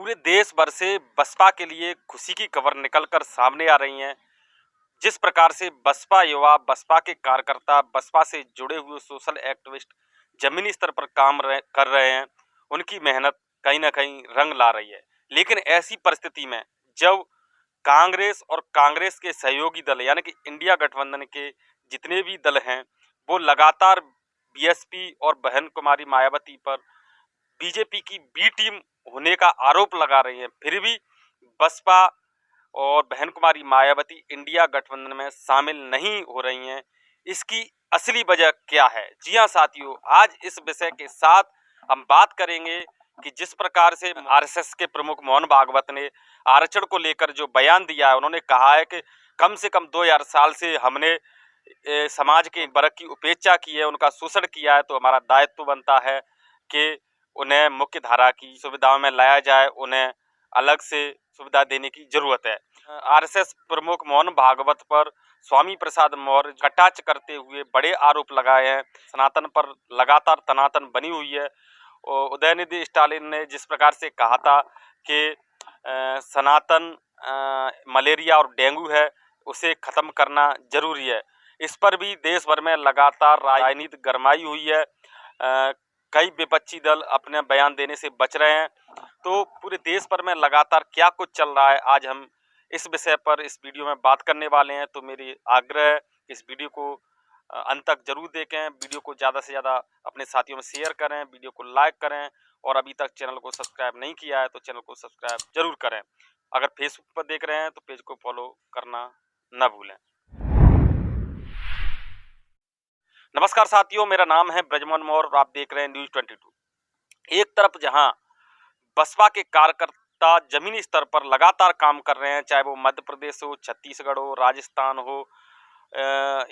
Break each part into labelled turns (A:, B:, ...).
A: पूरे देश भर से बसपा के लिए खुशी की खबर निकलकर सामने आ रही हैं। जिस प्रकार से बसपा युवा, बसपा के कार्यकर्ता, बसपा से जुड़े हुए सोशल एक्टिविस्ट जमीनी स्तर पर कर रहे हैं, उनकी मेहनत कहीं ना कहीं रंग ला रही है। लेकिन ऐसी परिस्थिति में जब कांग्रेस और कांग्रेस के सहयोगी दल यानी कि इंडिया गठबंधन के जितने भी दल हैं, वो लगातार बीएसपी और बहन कुमारी मायावती पर बीजेपी की बी टीम होने का आरोप लगा रही है, फिर भी बसपा और बहन कुमारी मायावती इंडिया गठबंधन में शामिल नहीं हो रही हैं। इसकी असली वजह क्या है? जी हाँ साथियों, आज इस विषय के साथ हम बात करेंगे कि जिस प्रकार से आरएसएस के प्रमुख मोहन भागवत ने आरक्षण को लेकर जो बयान दिया है, उन्होंने कहा है कि कम से कम 2000 साल से हमने समाज के वर्ग की उपेक्षा की है, उनका शोषण किया है, तो हमारा दायित्व बनता है कि उन्हें मुख्य धारा की सुविधाओं में लाया जाए, उन्हें अलग से सुविधा देने की जरूरत है। आरएसएस प्रमुख मोहन भागवत पर स्वामी प्रसाद मौर्य कटाक्ष करते हुए बड़े आरोप लगाए हैं। सनातन पर लगातार तनातन बनी हुई है। उदयनिधि स्टालिन ने जिस प्रकार से कहा था कि सनातन मलेरिया और डेंगू है, उसे खत्म करना जरूरी है। इस पर भी देश भर में लगातार राजनीति गरमाई हुई है। कई विपक्षी दल अपने बयान देने से बच रहे हैं। तो पूरे देश भर में लगातार क्या कुछ चल रहा है, आज हम इस विषय पर इस वीडियो में बात करने वाले हैं। तो मेरी आग्रह है इस वीडियो को अंत तक जरूर देखें, वीडियो को ज़्यादा से ज़्यादा अपने साथियों में शेयर करें, वीडियो को लाइक करें और अभी तक चैनल को सब्सक्राइब नहीं किया है तो चैनल को सब्सक्राइब जरूर करें। अगर फेसबुक पर देख रहे हैं तो पेज को फॉलो करना न भूलें। नमस्कार साथियों, मेरा नाम है ब्रजमोहन मौर्य और आप देख रहे हैं न्यूज 22। एक तरफ जहां बसपा के कार्यकर्ता जमीनी स्तर पर लगातार काम कर रहे हैं, चाहे वो मध्य प्रदेश हो, छत्तीसगढ़ हो, राजस्थान हो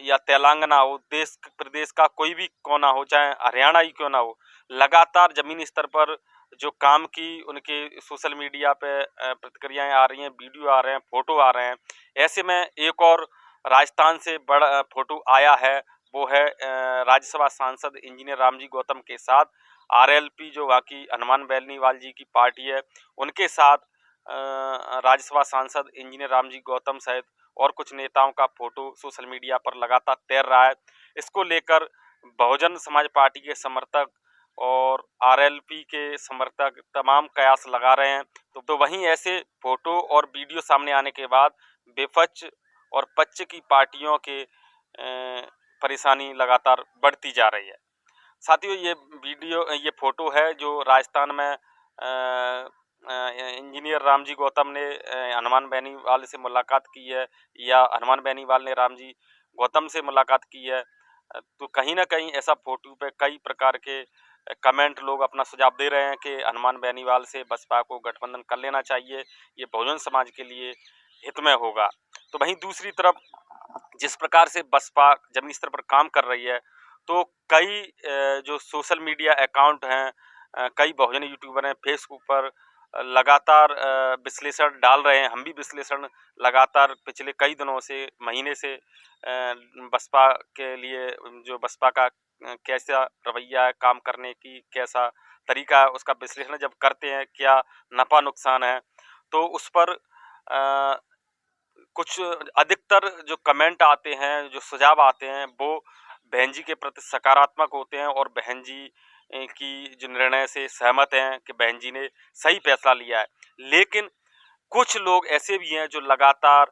A: या तेलंगाना हो, देश प्रदेश का कोई भी कोना हो, चाहे हरियाणा ही क्यों ना हो, लगातार जमीनी स्तर पर जो काम की उनके सोशल मीडिया पे प्रतिक्रियाएं आ रही हैं, वीडियो आ रहे हैं, फोटो आ रहे हैं। ऐसे में एक और राजस्थान से बड़ा फोटो आया है, वो है राज्यसभा सांसद इंजीनियर रामजी गौतम के साथ आरएलपी जो वहाँ की हनुमान बेनीवाल जी की पार्टी है, उनके साथ राज्यसभा सांसद इंजीनियर रामजी गौतम सहित और कुछ नेताओं का फोटो सोशल मीडिया पर लगातार तैर रहा है। इसको लेकर बहुजन समाज पार्टी के समर्थक और आरएलपी के समर्थक तमाम कयास लगा रहे हैं। तो वहीं ऐसे फोटो और वीडियो सामने आने के बाद विपक्ष और पक्ष की पार्टियों के परेशानी लगातार बढ़ती जा रही है। साथियों, ये फोटो है जो राजस्थान में इंजीनियर रामजी गौतम ने हनुमान बेनीवाल से मुलाकात की है या हनुमान बेनीवाल ने रामजी गौतम से मुलाकात की है। तो कहीं ना कहीं ऐसा फोटो पे कई प्रकार के कमेंट लोग अपना सुझाव दे रहे हैं कि हनुमान बेनीवाल से बसपा को गठबंधन कर लेना चाहिए, ये बहुजन समाज के लिए हित में होगा। तो वहीं दूसरी तरफ जिस प्रकार से बसपा जमीनी स्तर पर काम कर रही है, तो कई जो सोशल मीडिया अकाउंट हैं, कई बहुजन यूट्यूबर हैं, फेसबुक पर लगातार विश्लेषण डाल रहे हैं। हम भी विश्लेषण लगातार पिछले कई दिनों से, महीने से बसपा के लिए जो बसपा का कैसा रवैया है, काम करने की कैसा तरीका है, उसका विश्लेषण जब करते हैं, क्या नफ़ा नुकसान है, तो उस पर कुछ अधिकतर जो कमेंट आते हैं, जो सुझाव आते हैं, वो बहन जी के प्रति सकारात्मक होते हैं और बहन जी की जो निर्णय से सहमत हैं कि बहन जी ने सही फैसला लिया है। लेकिन कुछ लोग ऐसे भी हैं जो लगातार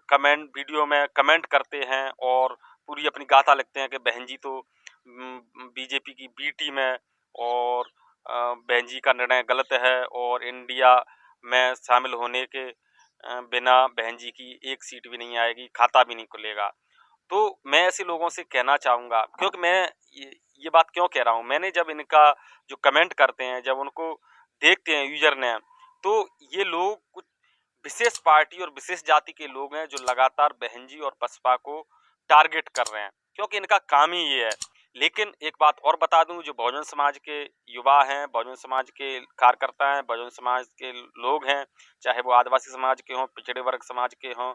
A: कमेंट वीडियो में कमेंट करते हैं और पूरी अपनी गाथा लिखते हैं कि बहन जी तो बीजेपी की बी टीम है और बहन जी का निर्णय गलत है और इंडिया में शामिल होने के बिना बहन जी की एक सीट भी नहीं आएगी, खाता भी नहीं खुलेगा। तो मैं ऐसे लोगों से कहना चाहूँगा, क्योंकि मैं ये बात क्यों कह रहा हूँ, मैंने जब इनका जो कमेंट करते हैं, जब उनको देखते हैं यूजर ने, तो ये लोग कुछ विशेष पार्टी और विशेष जाति के लोग हैं जो लगातार बहन जी और बसपा को टारगेट कर रहे हैं, क्योंकि इनका काम ही ये है। लेकिन एक बात और बता दूं, जो बहुजन समाज के युवा हैं, बहुजन समाज के कार्यकर्ता हैं, बहुजन समाज के लोग हैं, चाहे वो आदिवासी समाज के हों, पिछड़े वर्ग समाज के हों,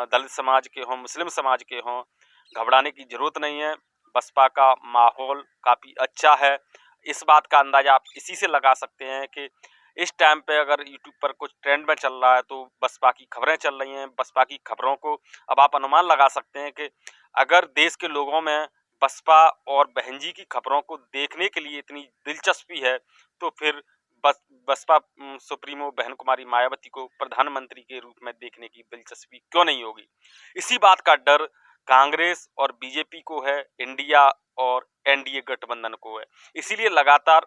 A: दलित समाज के हों, मुस्लिम समाज के हों, घबराने की जरूरत नहीं है। बसपा का माहौल काफ़ी अच्छा है। इस बात का अंदाजा आप इसी से लगा सकते हैं कि इस टाइम पे अगर यूट्यूब पर कुछ ट्रेंड में चल रहा है तो बसपा की खबरें चल रही हैं। बसपा की खबरों को अब आप अनुमान लगा सकते हैं कि अगर देश के लोगों में बसपा और बहन जी की खबरों को देखने के लिए इतनी दिलचस्पी है तो फिर बसपा सुप्रीमो बहन कुमारी मायावती को प्रधानमंत्री के रूप में देखने की दिलचस्पी क्यों नहीं होगी। इसी बात का डर कांग्रेस और बीजेपी को है, इंडिया और एनडीए गठबंधन को है। इसीलिए लगातार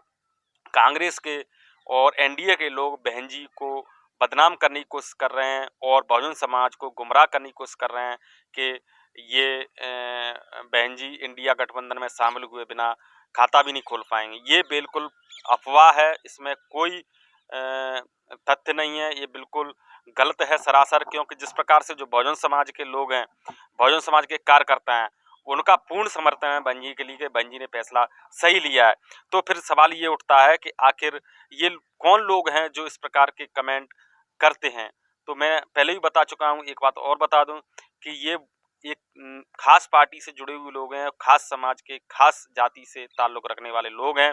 A: कांग्रेस के और एनडीए के लोग बहन जी को बदनाम करने की कोशिश कर रहे हैं और बहुजन समाज को गुमराह करने की कोशिश कर रहे हैं कि ये बहन जी इंडिया गठबंधन में शामिल हुए बिना खाता भी नहीं खोल पाएंगे। ये बिल्कुल अफवाह है, इसमें कोई तथ्य नहीं है, ये बिल्कुल गलत है सरासर। क्योंकि जिस प्रकार से जो बहुजन समाज के लोग हैं, बहुजन समाज के कार्यकर्ता हैं, उनका पूर्ण समर्थन है बहन जी के लिए कि बहन जी ने फैसला सही लिया है। तो फिर सवाल ये उठता है कि आखिर ये कौन लोग हैं जो इस प्रकार के कमेंट करते हैं। तो मैं पहले भी बता चुका हूँ, एक बात और बता दूं कि ये एक खास पार्टी से जुड़े हुए लोग हैं, खास समाज के खास जाति से ताल्लुक रखने वाले लोग हैं।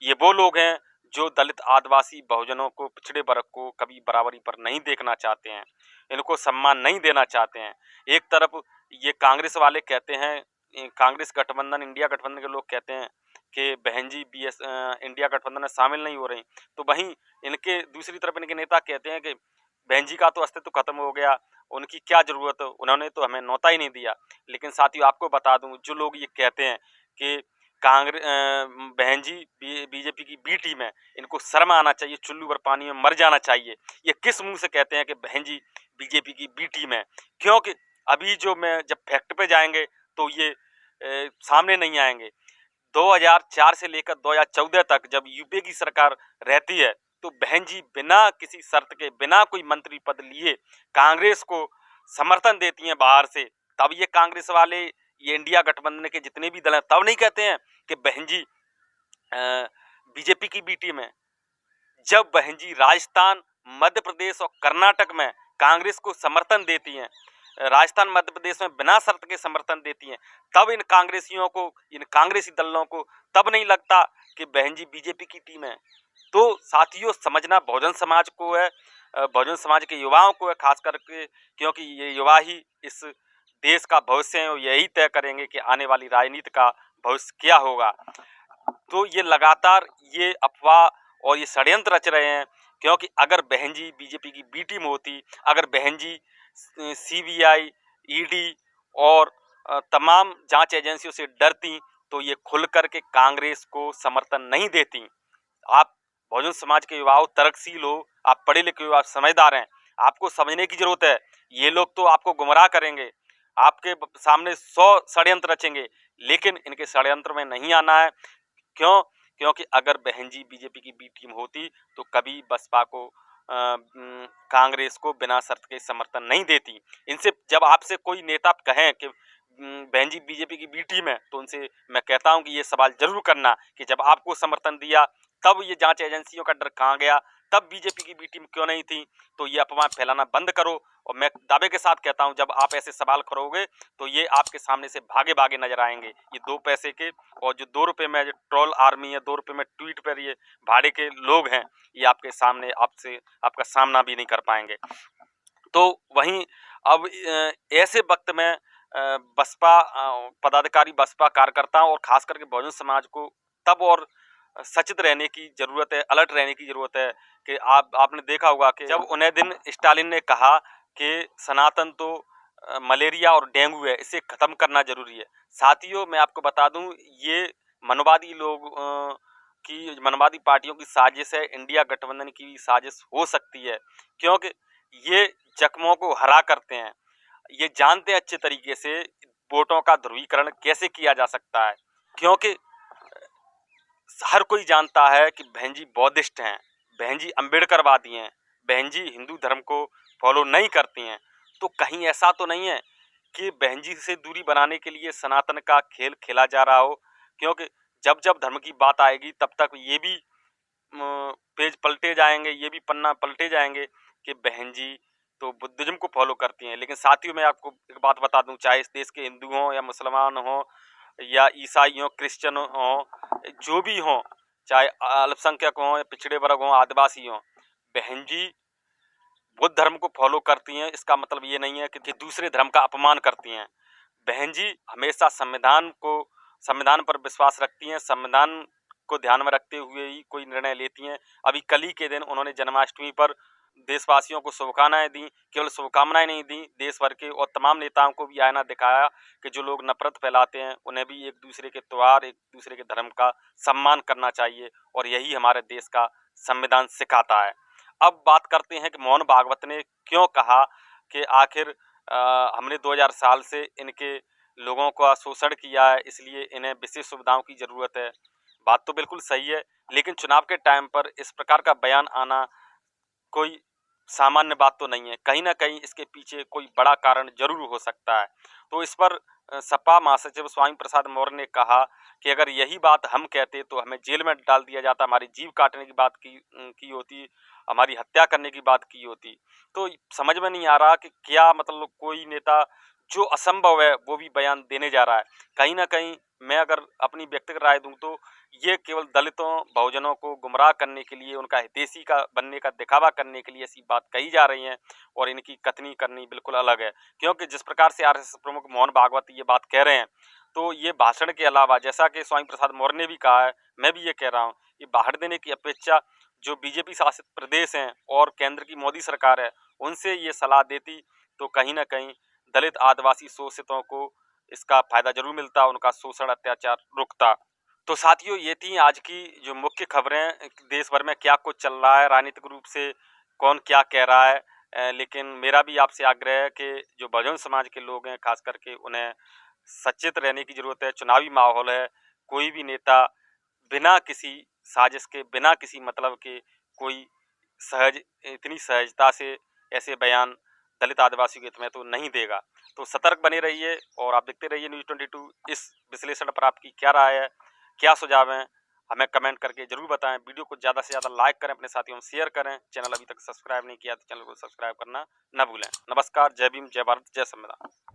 A: ये वो लोग हैं जो दलित आदिवासी बहुजनों को, पिछड़े वर्ग को कभी बराबरी पर नहीं देखना चाहते हैं, इनको सम्मान नहीं देना चाहते हैं। एक तरफ ये कांग्रेस वाले कहते हैं, कांग्रेस गठबंधन इंडिया गठबंधन के लोग कहते हैं कि बहन जी इंडिया गठबंधन में शामिल नहीं हो रही, तो वहीं इनके दूसरी तरफ इनके नेता कहते हैं कि बहन जी का तो अस्तित्व खत्म हो गया, उनकी क्या जरूरत, उन्होंने तो हमें न्योता ही नहीं दिया। लेकिन साथियों आपको बता दूं, जो लोग ये कहते हैं कि कांग्रेस बहन जी बीजेपी की बी टीम है, इनको शर्म आना चाहिए, चुल्लू भर पानी में मर जाना चाहिए। ये किस मुंह से कहते हैं कि बहन जी बीजेपी की बी टीम है? क्योंकि अभी जो मैं जब फैक्ट पे जाएंगे तो ये सामने नहीं आएंगे। 2004 से लेकर 2014 तक जब यूपीए की सरकार रहती है तो बहन जी बिना किसी शर्त के, बिना कोई मंत्री पद लिए कांग्रेस को समर्थन देती हैं बाहर से। तब ये कांग्रेस वाले, ये इंडिया गठबंधन के जितने भी दल हैं, तब नहीं कहते हैं कि बहन जी बीजेपी की बी टीम है। जब बहन जी राजस्थान, मध्य प्रदेश और कर्नाटक में कांग्रेस को समर्थन देती हैं, राजस्थान मध्य प्रदेश में बिना शर्त के समर्थन देती हैं, तब इन कांग्रेसियों को, इन कांग्रेसी दलों को तब नहीं लगता कि बहन जी बीजेपी की टीम है। तो साथियों समझना बहुजन समाज को है, बहुजन समाज के युवाओं को है खास करके, क्योंकि ये युवा ही इस देश का भविष्य है और यही तय करेंगे कि आने वाली राजनीति का भविष्य क्या होगा। तो ये लगातार ये अफवाह और ये षड्यंत्र रच रहे हैं, क्योंकि अगर बहन जी बीजेपी की बी टीम होती, अगर बहन जी सीबीआई, ईडी और तमाम जांच एजेंसियों से डरती तो ये खुल करके कांग्रेस को समर्थन नहीं देती। आप बहुजन समाज के युवाओं तर्कशील हो, आप पढ़े लिखे हो, आप समझदार हैं, आपको समझने की जरूरत है। ये लोग तो आपको गुमराह करेंगे, आपके सामने 100 षड्यंत्र रचेंगे, लेकिन इनके षड्यंत्र में नहीं आना है। क्यों? क्योंकि अगर बहन जी बीजेपी की बी टीम होती तो कभी बसपा को कांग्रेस को बिना शर्त के समर्थन नहीं देती। इनसे जब आपसे कोई नेता कहें कि बहन जी बीजेपी की बी टीम है, तो उनसे मैं कहता हूं कि ये सवाल जरूर करना कि जब आपको समर्थन दिया तब ये जांच एजेंसियों का डर कहाँ गया, तब बीजेपी की बी टीम क्यों नहीं थी? तो ये अफवाह फैलाना बंद करो। और मैं दावे के साथ कहता हूं, जब आप ऐसे सवाल करोगे तो ये आपके सामने से भागे भागे नजर आएंगे। ये 2 पैसे के और जो 2 रुपए में जो ट्रोल आर्मी है, 2 रुपए में ट्वीट पर ये भाड़े के लोग हैं, ये आपके सामने आपसे आपका सामना भी नहीं कर पाएंगे। तो वहीं अब ऐसे वक्त में बसपा पदाधिकारी, बसपा कार्यकर्ताओं और खास करके बहुजन समाज को तब और सचेत रहने की जरूरत है, अलर्ट रहने की जरूरत है कि आपने देखा होगा कि जब उन्हें दिन स्टालिन ने कहा कि सनातन तो मलेरिया और डेंगू है, इसे खत्म करना जरूरी है। साथियों मैं आपको बता दूं, ये मनवादी लोग की, मनवादी पार्टियों की साजिश है, इंडिया गठबंधन की भी साजिश हो सकती है, क्योंकि ये जख्मों को हरा करते हैं। ये जानते हैं अच्छे तरीके से वोटों का ध्रुवीकरण कैसे किया जा सकता है, क्योंकि हर कोई जानता है कि बहन जी बौद्धिस्ट हैं, बहन जी अम्बेडकरवादी हैं, बहन जी हिंदू धर्म को फॉलो नहीं करती हैं। तो कहीं ऐसा तो नहीं है कि बहन जी से दूरी बनाने के लिए सनातन का खेल खेला जा रहा हो, क्योंकि जब जब धर्म की बात आएगी तब तक ये भी पेज पलटे जाएंगे, ये भी पन्ना पलटे जाएंगे कि बहन जी तो बुद्धिज्म को फॉलो करती हैं। लेकिन साथियों मैं आपको एक बात बता दूं, चाहे इस देश के हिंदू हों या मुसलमान हों या ईसाई हों, क्रिश्चियन हों, जो भी हों, चाहे अल्पसंख्यक हों, पिछड़े वर्ग हों, आदिवासी हों, बहन जी बुद्ध धर्म को फॉलो करती हैं, इसका मतलब ये नहीं है कि दूसरे धर्म का अपमान करती हैं। बहन जी हमेशा संविधान पर विश्वास रखती हैं, संविधान को ध्यान में रखते हुए ही कोई निर्णय लेती हैं। अभी कल ही के दिन उन्होंने जन्माष्टमी पर देशवासियों को शुभकामनाएं दी। केवल शुभकामनाएं नहीं दी, देश भर के और तमाम नेताओं को भी आईना दिखाया कि जो लोग नफरत फैलाते हैं उन्हें भी एक दूसरे के त्योहार, एक दूसरे के धर्म का सम्मान करना चाहिए, और यही हमारे देश का संविधान सिखाता है। अब बात करते हैं कि मोहन भागवत ने क्यों कहा कि आखिर हमने 2000 साल से इनके लोगों का शोषण किया है, इसलिए इन्हें विशेष सुविधाओं की ज़रूरत है। बात तो बिल्कुल सही है, लेकिन चुनाव के टाइम पर इस प्रकार का बयान आना कोई सामान्य बात तो नहीं है। कहीं न कहीं इसके पीछे कोई बड़ा कारण ज़रूर हो सकता है। तो इस पर सपा महासचिव स्वामी प्रसाद मौर्य ने कहा कि अगर यही बात हम कहते तो हमें जेल में डाल दिया जाता, हमारी जीभ काटने की बात की होती, हमारी हत्या करने की बात की होती। तो समझ में नहीं आ रहा कि क्या मतलब कोई नेता जो असंभव है वो भी बयान देने जा रहा है। कहीं न कहीं मैं अगर अपनी व्यक्तिगत राय दूँ तो ये केवल दलितों, बहुजनों को गुमराह करने के लिए, उनका हितैषी का बनने का दिखावा करने के लिए ऐसी बात कही जा रही हैं, और इनकी कथनी करनी बिल्कुल अलग है। क्योंकि जिस प्रकार से आरएसएस प्रमुख मोहन भागवत ये बात कह रहे हैं, तो ये भाषण के अलावा, जैसा कि स्वामी प्रसाद मौर्य ने भी कहा है, मैं भी ये कह रहा हूँ, ये भाषण देने की अपेक्षा जो बीजेपी शासित प्रदेश हैं और केंद्र की मोदी सरकार है, उनसे ये सलाह देती तो कहीं न कहीं दलित, आदिवासी शोषितों को इसका फायदा जरूर मिलता, उनका शोषण, अत्याचार रुकता। तो साथियों, ये थी आज की जो मुख्य खबरें, देश भर में क्या कुछ चल रहा है, राजनीतिक रूप से कौन क्या कह रहा है। लेकिन मेरा भी आपसे आग्रह है कि जो बहुजन समाज के लोग हैं, खास करके उन्हें सचेत रहने की ज़रूरत है। चुनावी माहौल है, कोई भी नेता बिना किसी साजिश के, बिना किसी मतलब के कोई इतनी सहजता से ऐसे बयान दलित, आदिवासी के हित में तो नहीं देगा। तो सतर्क बने रहिए और आप देखते रहिए न्यूज़ 22। इस विश्लेषण पर आपकी क्या राय है, क्या सुझाव हैं, हमें कमेंट करके ज़रूर बताएं। वीडियो को ज़्यादा से ज़्यादा लाइक करें, अपने साथियों में शेयर करें। चैनल अभी तक सब्सक्राइब नहीं किया तो चैनल को सब्सक्राइब करना न भूलें। नमस्कार, जय भीम, जय भारत, जय संविधान।